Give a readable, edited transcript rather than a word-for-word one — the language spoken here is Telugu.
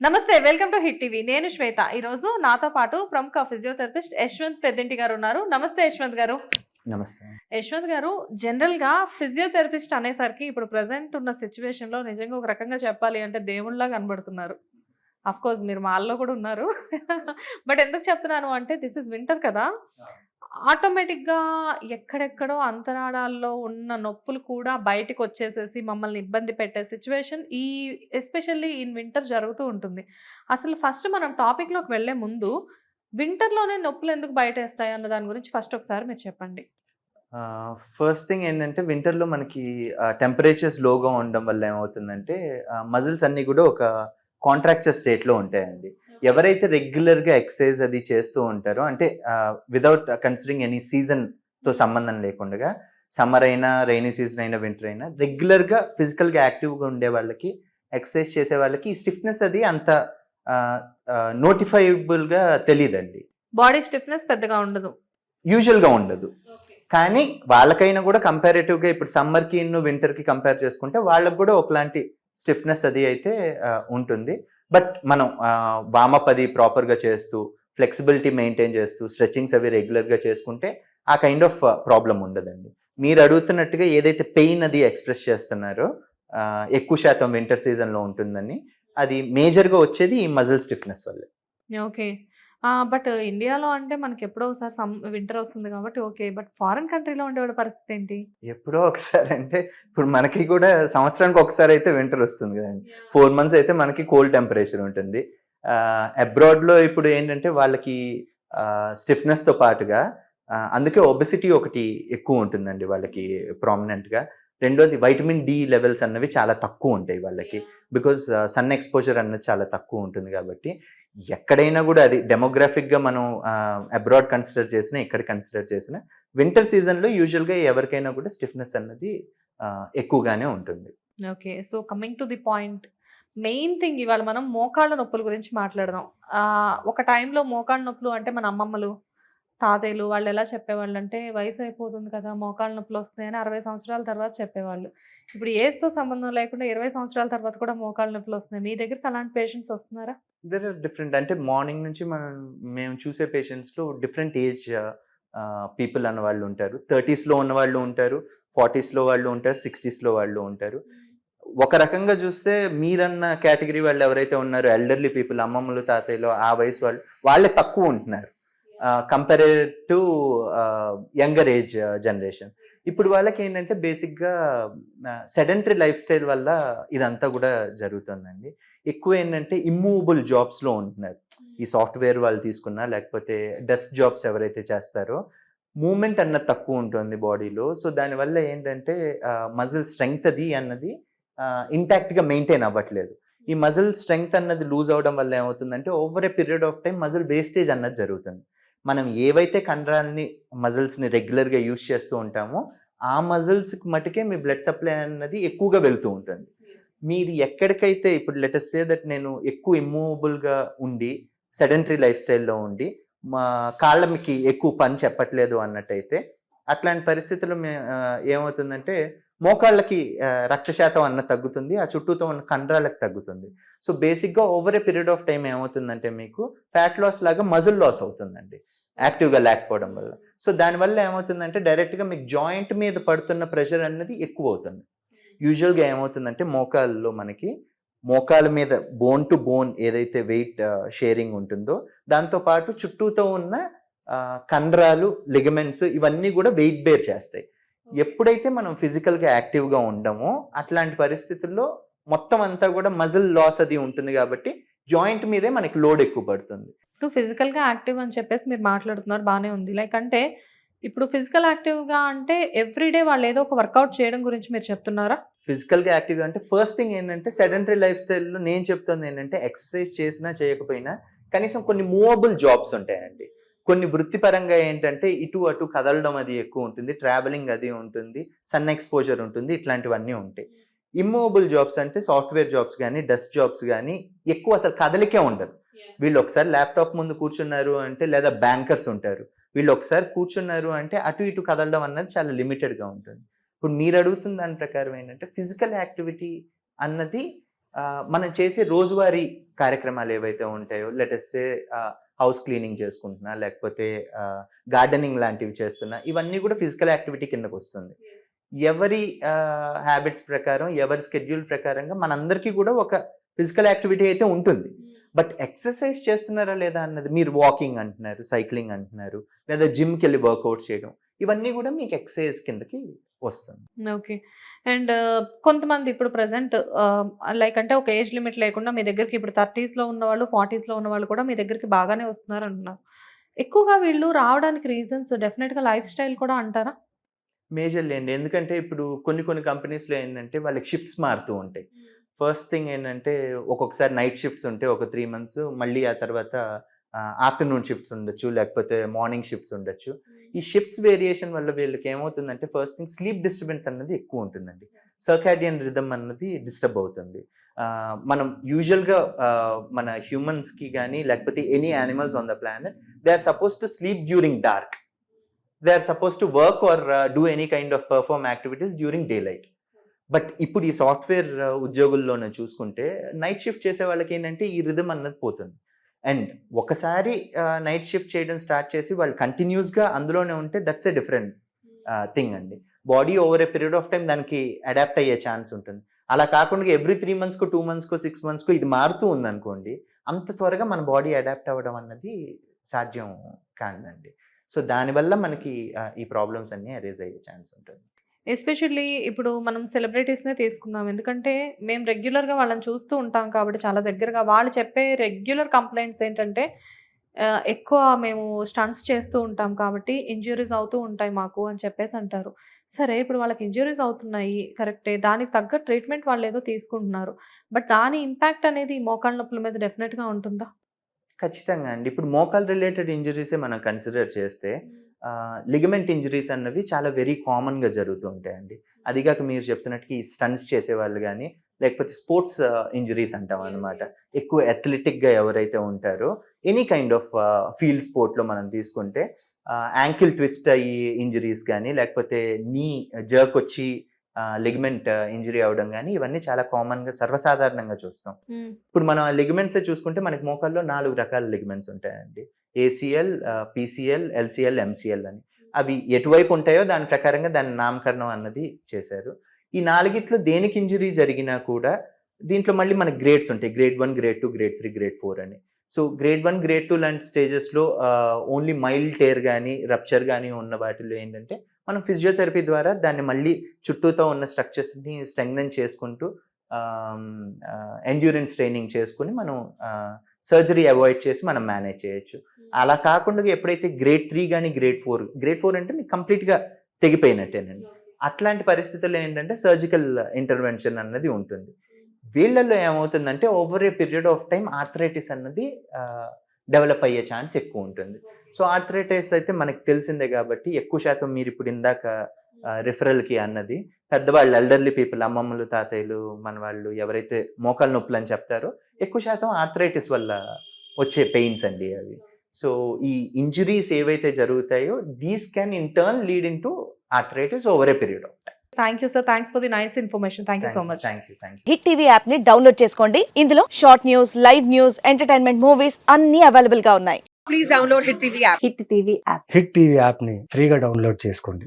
నమస్తే, వెల్కమ్ టు హిట్ టీవీ. నేను శ్వేత. ఈరోజు నాతో పాటు ప్రముఖ ఫిజియోథెరపిస్ట్ యశ్వంత్ పెద్దింటి గారు ఉన్నారు. నమస్తే యశ్వంత్ గారు. నమస్తే. యశ్వంత్ గారు, జనరల్‌గా ఫిజియోథెరపిస్ట్ అనేసరికి ఇప్పుడు ప్రెజెంట్ ఉన్న సిట్యుయేషన్‌లో నిజంగా ఒక రకంగా చెప్పాలి అంటే దేవుడిలా కనబడుతున్నారు. ఆఫ్‌కోర్స్ మీరు మాల్లో కూడా ఉన్నారు. బట్ ఎందుకు చెప్తున్నాను అంటే దిస్ ఈజ్ వింటర్ కదా! ఆటోమేటిక్‌గా ఎక్కడెక్కడో అంతరాళాల్లో ఉన్న నొప్పులు కూడా బయటికొచ్చేసేసి మమ్మల్ని ఇబ్బంది పెట్టే సిట్యుయేషన్ ఎస్పెషల్లీ ఇన్ వింటర్ జరుగుతూ ఉంటుంది. అసలు ఫస్ట్ మనం టాపిక్‌లోకి వెళ్ళే ముందు వింటర్‌లోనే నొప్పులు ఎందుకు బయటేస్తాయి అన్న దాని గురించి ఫస్ట్ ఒకసారి మీరు చెప్పండి. ఫస్ట్ థింగ్ ఏంటంటే వింటర్‌లో మనకి టెంపరేచర్స్ లోగా ఉండడం వల్ల ఏమవుతుందంటే మజిల్స్ అన్నీ కూడా ఒక కాంట్రాక్చర్ స్టేట్‌లో ఉంటాయండి. ఎవరైతే రెగ్యులర్‌గా ఎక్సర్సైజ్ అది చేస్తూ ఉంటారో అంటే వితౌట్ కన్సిడరింగ్ ఎనీ సీజన్‌తో సంబంధం లేకుండగా సమ్మర్ అయినా, రైనీ సీజన్ అయినా, వింటర్ అయినా రెగ్యులర్‌గా ఫిజికల్‌గా యాక్టివ్‌గా ఉండే వాళ్ళకి, ఎక్సర్సైజ్ చేసే వాళ్ళకి ఈ స్టిఫ్‌నెస్ అది అంత నోటిఫైబుల్‌గా తెలీదండి. బాడీ స్టిఫ్‌నెస్ పెద్దగా ఉండదు. యూజువల్‌గా ఉండదు. కానీ వాళ్ళకైనా కూడా కంపారేటివ్‌గా ఇప్పుడు సమ్మర్‌కి, వింటర్‌కి కంపేర్ చేసుకుంటే వాళ్ళకి కూడా ఒకలాంటి స్టిఫ్‌నెస్ అది అయితే ఉంటుంది. బట్ మనం వార్మప్ అది ప్రాపర్‌గా చేస్తూ, ఫ్లెక్సిబిలిటీ మెయింటైన్ చేస్తూ, స్ట్రెచింగ్స్ అవి రెగ్యులర్‌గా చేసుకుంటే ఆ కైండ్ ఆఫ్ ప్రాబ్లమ్ ఉండదండి. మీరు అడుగుతున్నట్టుగా ఏదైతే పెయిన్ అది ఎక్స్‌ప్రెస్ చేస్తున్నారో ఎక్కువ శాతం వింటర్ సీజన్‌లో ఉంటుందని, అది మేజర్‌గా వచ్చేది ఈ మజిల్ స్టిఫ్‌నెస్ వల్లే. ఓకే. బట్ ఇండియాలో అంటే మనకెప్పుడో ఒకసారి వింటర్ వస్తుంది కాబట్టి ఓకే. బట్ ఫారిన్ కంట్రీలో ఉండేవాడి పరిస్థితి ఏంటి? ఎప్పుడో ఒకసారి అంటే ఇప్పుడు మనకి కూడా సంవత్సరానికి ఒకసారి అయితే వింటర్ వస్తుంది కదండి. 4 మంత్స్ అయితే మనకి కోల్డ్ టెంపరేచర్ ఉంటుంది. అబ్రాడ్‌లో ఇప్పుడు ఏంటంటే వాళ్ళకి స్టిఫ్‌నెస్‌తో పాటుగా అందుకే ఒబెసిటీ ఒకటి ఎక్కువ ఉంటుందండి వాళ్ళకి ప్రామినెంట్‌గా. రెండోది వైటమిన్ డి లెవెల్స్ అన్నవి చాలా తక్కువ ఉంటాయి వాళ్ళకి. బికాజ్ సన్ ఎక్స్‌పోజర్ అన్నది చాలా తక్కువ ఉంటుంది కాబట్టి ఎక్కడైనా కూడా అది డెమోగ్రాఫిక్‌గా మనం అబ్రాడ్ కన్సిడర్ చేసినా, ఇక్కడ కన్సిడర్ చేసినా వింటర్ సీజన్‌లో యూజువల్‌గా ఎవరికైనా కూడా స్టిఫ్‌నెస్ అన్నది ఎక్కువగానే ఉంటుంది. Okay. So, coming to the point. Main thing ఇవాళ మనం మోకాళ్ళ నొప్పుల గురించి మాట్లాడదాం. ఒక టైంలో మోకాళ్ళ నొప్పులు అంటే మన అమ్మమ్మలు, తాతయ్యలు వాళ్ళెలా చెప్పేవాళ్ళంటే వయసయిపోతుంది కదా! మోకాళ్ళ నొప్పులొస్తున్నాయని 60 సంవత్సరాల తర్వాత చెప్పేవాళ్ళు. ఇప్పుడు ఏజ్‌తో సంబంధం లేకుండా 20 సంవత్సరాల తర్వాత కూడా మోకాళ్ళ నొప్పులొస్తున్నాయి. మీ దగ్గరికి అలాంటి పేషెంట్స్ వస్తున్నారా? దేర్ ఆర్ డిఫరెంట్ అంటే మార్నింగ్ నుంచి మేము చూసే పేషెంట్స్‌లో డిఫరెంట్ ఏజ్ పీపుల్ అన్నవాళ్ళు ఉంటారు. 30స్‌లో ఉన్నవాళ్ళు ఉంటారు. 40స్‌లో వాళ్ళు ఉంటారు. 60స్‌లో వాళ్ళు ఉంటారు. ఒక రకంగా చూస్తే మీరన్న కేటగిరీ వాళ్ళు ఎవరైతే ఉన్నారో ఎల్డర్లీ పీపుల్ అమ్మమ్మలు, తాతయ్యలు ఆ వయసు వాళ్ళు వాళ్ళే తక్కువ ఉంటున్నారు. Compared to younger age generation. ఇప్పుడు వాళ్ళకేంటంటే బేసిక్‌గా సెడెంటరీ లైఫ్ స్టైల్ వల్ల ఇదంతా గూడా జరుగుతుందండి. ఎక్కువేంటంటే ఇమ్మూవబుల్ జాబ్స్‌లో ఉంటున్నారు. ఈ సాఫ్ట్‌వేర్ వాళ్ళు తీసుకున్నా, లేకపోతే డెస్క్ జాబ్స్ ఎవరైతే చేస్తారో, మూవ్‌మెంట్ అన్నది తక్కువుంటుంది బాడీలో. సో, దానివల్ల ఏంటంటే మజిల్ స్ట్రెంగ్త్ అది అన్నది ఇంటాక్ట్‌గా మెయింటైన్ అవ్వట్లేదు. ఈ మజిల్ స్ట్రెంగ్త్ అన్నది లూజ్ అవ్వడం వల్ల ఏమవుతుందంటే, over a period of time muscle wastage అన్నది జరుగుతుంది. మనం ఏవైతే కండరాల్ని, మజిల్స్‌ని రెగ్యులర్‌గా యూజ్ చేస్తూ ఉంటామో, ఆ మజిల్స్‌కి మటుకే మీ బ్లడ్ సప్లై అన్నది ఎక్కువగా వెళ్తూ ఉంటుంది. మీరు ఎక్కడికైతే ఇప్పుడు లెట్ అస్ సే దట్ నేను ఎక్కువ ఇమ్మూవబుల్‌గా ఉండి, సెడెంటరీ లైఫ్ స్టైల్‌లో ఉండి, మా కాళ్ళకి ఎక్కువ పని చెప్పట్లేదు అన్నట్టయితే, అట్లాంటి పరిస్థితుల్లో ఏమవుతుందంటే మోకాళ్ళకి రక్త శాతం అన్నది తగ్గుతుంది. ఆ చుట్టూతో ఉన్న కండరాలకు తగ్గుతుంది. సో, బేసిక్‌గా over a period of time ఏమవుతుందంటే మీకు ఫ్యాట్ లాస్ లాగా మజిల్ లాస్ అవుతుందండి. యాక్టివ్‌గా లేకపోవడం వల్ల. సో, దానివల్ల ఏమవుతుందంటే డైరెక్ట్‌గా మీకు జాయింట్ మీద పడుతున్న ప్రెషర్ అన్నది ఎక్కువవుతుంది. యూజువల్‌గా ఏమవుతుందంటే మోకాళ్ళలో మనకి మోకాళ్ళ మీద బోన్ టు బోన్ ఏదైతే వెయిట్ షేరింగ్ ఉంటుందో, దాంతో పాటు చుట్టూతో ఉన్న కండరాలు, లిగమెంట్స్ ఇవన్నీ గూడా వెయిట్ బేర్ చేస్తాయి. ఎప్పుడైతే మనం ఫిజికల్‌గా యాక్టివ్‌గా ఉండమో, అట్లాంటి పరిస్థితుల్లో మొత్తం అంతా గూడా మజిల్ లాస్ అది ఉంటుంది గాబట్టి, జాయింట్ మీదే మనకి లోడ్ ఎక్కువ పడుతుంది. ఇప్పుడు ఫిజికల్‌గా యాక్టివ్ అని చెప్పేసి మీరు మాట్లాడుతున్నారు బానే ఉంది. లైక్ అంటే ఇప్పుడు ఫిజికల్ యాక్టివ్‌గా అంటే ఎవ్రీడే వాళ్ళు ఏదో ఒక వర్కౌట్ చేయడం గురించి మీరు చెప్తున్నారా? ఫిజికల్‌గా యాక్టివ్‌గా అంటే ఫస్ట్ థింగ్ ఏంటంటే సెడెంటరీ లైఫ్ స్టైల్‌లో నేను చెప్తుంది ఏంటంటే ఎక్సర్సైజ్ చేసినా, చేయకపోయినా కనీసం కొన్ని మూవబుల్ జాబ్స్ ఉంటాయండి. కొన్ని వృత్తిపరంగా ఏంటంటే ఇటు, అటు కదలడం అది ఎక్కువ ఉంటుంది. ట్రావెలింగ్ అది ఉంటుంది. సన్ ఎక్స్‌పోజర్ ఉంటుంది. ఇట్లాంటివన్నీ ఉంటాయి. ఇమ్మూవబుల్ జాబ్స్ అంటే సాఫ్ట్‌వేర్ జాబ్స్ గానీ, డెస్క్ జాబ్స్ గానీ ఎక్కువ అసలు కదలికే ఉండదు. వీళ్ళు ఒకసారి ల్యాప్‌టాప్ ముందు కూర్చున్నారు అంటే లేదా బ్యాంకర్స్ ఉంటారు. వీళ్ళు ఒకసారి కూర్చున్నారు అంటే అటు, ఇటు కదలడం అన్నది చాలా లిమిటెడ్‌గా ఉంటుంది. ఇప్పుడు మీరు అడుగుతున్న దాని ప్రకారం ఏంటంటే ఫిజికల్ యాక్టివిటీ అన్నది మనం చేసే రోజువారీ కార్యక్రమాలు ఏవైతే ఉంటాయో లెటెస్సే హౌస్ క్లీనింగ్ చేసుకుంటున్నా, లేకపోతే గార్డెనింగ్ లాంటివి చేస్తున్నా, ఇవన్నీ కూడా ఫిజికల్ యాక్టివిటీ కిందకు వస్తుంది. ఎవరి హ్యాబిట్స్ ప్రకారం, ఎవరి స్కెడ్యూల్ ప్రకారంగా మనందరికీ కూడా ఒక ఫిజికల్ యాక్టివిటీ అయితే ఉంటుంది. బట్ ఎక్సర్సైజ్ చేస్తున్నారా లేదా అన్నది, మీరు వాకింగ్ అంటున్నారు, సైక్లింగ్ అంటున్నారు, లేదా జిమ్కి వెళ్ళి వర్కౌట్ చేయడం, ఇవన్నీ కూడా మీకు ఎక్సర్సైజ్ కిందకి వస్తుంది. ఓకే. అండ్ కొంతమంది ఇప్పుడు ప్రెజెంట్ లైక్ అంటే ఒక ఏజ్ లిమిట్ లేకుండా మీ దగ్గరికి ఇప్పుడు 30స్‌లో ఉన్నవాళ్ళు, 40స్‌లో ఉన్నవాళ్ళు కూడా మీ దగ్గరికి బాగానే వస్తున్నారు అంటున్నారు. ఎక్కువగా వీళ్ళు రావడానికి రీజన్స్ డెఫినెట్‌గా లైఫ్ స్టైల్ కూడా అంటారా? మేజర్‌లీ అండి. ఎందుకంటే ఇప్పుడు కొన్ని కంపెనీస్‌లో ఏంటంటే వాళ్ళకి షిఫ్ట్స్ మారుతూ ఉంటాయి. ఫస్ట్ థింగ్ ఏంటంటే ఒక్కొక్కసారి నైట్ షిఫ్ట్స్ ఉంటే ఒక 3 మంత్స్, మళ్ళీ ఆ తర్వాత ఆఫ్టర్‌నూన్ షిఫ్ట్స్ ఉండొచ్చు, లేకపోతే మార్నింగ్ షిఫ్ట్స్ ఉండొచ్చు. ఈ షిఫ్ట్స్ వేరియేషన్ వల్ల వీళ్ళకి ఏమవుతుందంటే ఫస్ట్ థింగ్ స్లీప్ డిస్టర్బెన్స్ అన్నది ఎక్కువ ఉంటుందండి. సర్కాడియన్ రిథమ్ అన్నది డిస్టర్బ్ అవుతుంది. మనం యూజువల్‌గా మన హ్యూమన్స్‌కి గానీ, లేకపోతే any animals on the planet, they are supposed to sleep during dark. They are supposed to work or do any kind of perform activities during daylight. But ఇప్పుడు ఈ సాఫ్ట్‌వేర్ ఉద్యోగుల్లోనే చూసుకుంటే నైట్ షిఫ్ట్ చేసే వాళ్ళకేంటంటే ఈ రిథమ్ అన్నది పోతుంది. అండ్ ఒకసారి నైట్ షిఫ్ట్ చేయడం స్టార్ట్ చేసి వాళ్ళు కంటిన్యూస్‌గా అందులోనే ఉంటే దట్స్ ఎ డిఫరెంట్ థింగ్ అండి. Body over a period of time దానికి అడాప్ట్ అయ్యే ఛాన్స్ ఉంటుంది. అలా కాకుండా ఎవ్రీ 3 మంత్స్‌కో, 2 మంత్స్‌కో, 6 మంత్స్‌కో ఇది మారుతూ ఉందనుకోండి, అంత త్వరగా మన బాడీ అడాప్ట్ అవ్వడం అన్నది సాధ్యం కాదండి. సో దానివల్ల మనకి ఈ ప్రాబ్లమ్స్ అన్నీ అరైజ్ అయ్యే ఛాన్స్ ఉంటుంది. ఎస్పెషల్లీ ఇప్పుడు మనం సెలబ్రిటీస్‌నే తీసుకుందాం. ఎందుకంటే మేము రెగ్యులర్‌గా వాళ్ళని చూస్తూ ఉంటాం కాబట్టి చాలా దగ్గరగా. వాళ్ళు చెప్పే రెగ్యులర్ కంప్లెయింట్స్ ఏంటంటే ఎక్కువ మేము స్టంట్స్ చేస్తూ ఉంటాం కాబట్టి ఇంజ్యూరీస్ అవుతూ ఉంటాయి మాకు అని చెప్పేసి అంటారు. సరే ఇప్పుడు వాళ్ళకి ఇంజ్యూరీస్ అవుతున్నాయి కరెక్టే. దానికి తగ్గ ట్రీట్మెంట్ వాళ్ళేదో తీసుకుంటున్నారు. బట్ దాని ఇంపాక్ట్ అనేది ఈ మోకాళ్ళ నొప్పుల మీద డెఫినిట్‌గా ఉంటుందా? ఖచ్చితంగా అండి. ఇప్పుడు మోకాల్ రిలేటెడ్ ఇంజ్యూరీసే మనం కన్సిడర్ చేస్తే లిగమెంట్ ఇంజ్యూరీస్ అన్నవి చాలా వెరీ కామన్‌గా జరుగుతూ ఉంటాయండి. అది గాక మీరు చెప్తున్నట్టుగా ఈ స్టంట్స్ చేసేవాళ్ళు గానీ, లేకపోతే స్పోర్ట్స్ ఇంజ్యూరీస్ అంటామనమాట. ఎక్కువ అథ్లెటిక్‌గా ఎవరైతే ఉంటారో, ఎనీ కైండ్ ఆఫ్ ఫీల్డ్ స్పోర్ట్‌లో మనం తీసుకుంటే యాంకిల్ ట్విస్ట్ అయ్యి ఇంజ్యూరీస్ గానీ, లేకపోతే నీ జర్క్ వచ్చి లిగమెంట్ ఇంజ్యూరీ అవ్వడం గానీ, ఇవన్నీ చాలా కామన్‌గా సర్వసాధారణంగా చూస్తాం. హ్మ్. ఇప్పుడు మనం లిగమెంట్సే చూసుకుంటే మనకి మోకాల్లో 4 రకాల లిగమెంట్స్ ఉంటాయండి. ఏసీఎల్, పీసీఎల్, ఎల్సీఎల్, ఎంసీఎల్ అని. అవి ఎటువైపు ఉంటాయో దాని ప్రకారంగా దాని నామకరణం అన్నది చేశారు. ఈ నాలుగిట్లో దేనికి ఇంజ్యూరీ జరిగినా కూడా దీంట్లో మళ్ళీ మనకి గ్రేడ్స్ ఉంటాయి. గ్రేడ్ 1, గ్రేడ్ 2, గ్రేడ్ 3, గ్రేడ్ 4 అని. సో గ్రేడ్ 1, గ్రేడ్ 2 లాంటి స్టేజెస్‌లో ఓన్లీ మైల్డ్ టేర్ గానీ, రప్చర్ గానీ ఉన్న వాటిల్లో ఏంటంటే మనం ఫిజియోథెరపీ ద్వారా దాన్ని మళ్ళీ చుట్టూతా ఉన్న స్ట్రక్చర్స్‌ని స్ట్రెంగ్థెన్ చేసుకుంటూ ఎండ్యూరెన్స్ ట్రైనింగ్ చేసుకొని మనం సర్జరీ అవాయిడ్ చేసి మనం మేనేజ్ చేయొచ్చు. అలా కాకుండా ఎప్పుడైతే గ్రేడ్ 3 గానీ, గ్రేడ్ 4 అంటే మీకు కంప్లీట్‌గా తెగిపోయినట్టేనండి. అట్లాంటి పరిస్థితుల్లో ఏంటంటే సర్జికల్ ఇంటర్వెన్షన్ అన్నది ఉంటుంది. వీళ్ళల్లో ఏమవుతుందంటే over a period of time arthritis అన్నది డెవలప్ అయ్యే ఛాన్స్ ఎక్కువ ఉంటుంది. సో ఆర్థరైటిస్ అయితే మనకు తెలిసిందే కాబట్టి ఎక్కువ శాతం మీరు ఇప్పుడు ఇందాక రిఫరల్‌కి అన్నది పెద్దవాళ్ళు ఎల్డర్లీ పీపుల్, అమ్మమ్మలు, తాతయ్యలు, మన వాళ్ళు ఎవరైతే మోకాళ్ళ నొప్పులు అని చెప్తారో ఎక్కువ శాతం ఆర్థరైటిస్ వల్ల వచ్చే పెయిన్స్ అండి అవి. సో ఈ ఇంజ్యూరీస్ ఏవైతే జరుగుతాయో these can in turn lead into arthritis over a period of time. Thank you sir. Thanks for the nice information. Thank you so much. Thank you. Hit TV app ని డౌన్లోడ్ చేసుకోండి. ఇందులో short news, live news, entertainment movies అన్ని అవైలబుల్ గా ఉన్నాయి. Please download Hit TV app. Hit TV app hit TV యాప్ని ఫ్రీగా డౌన్లోడ్ చేసుకోండి.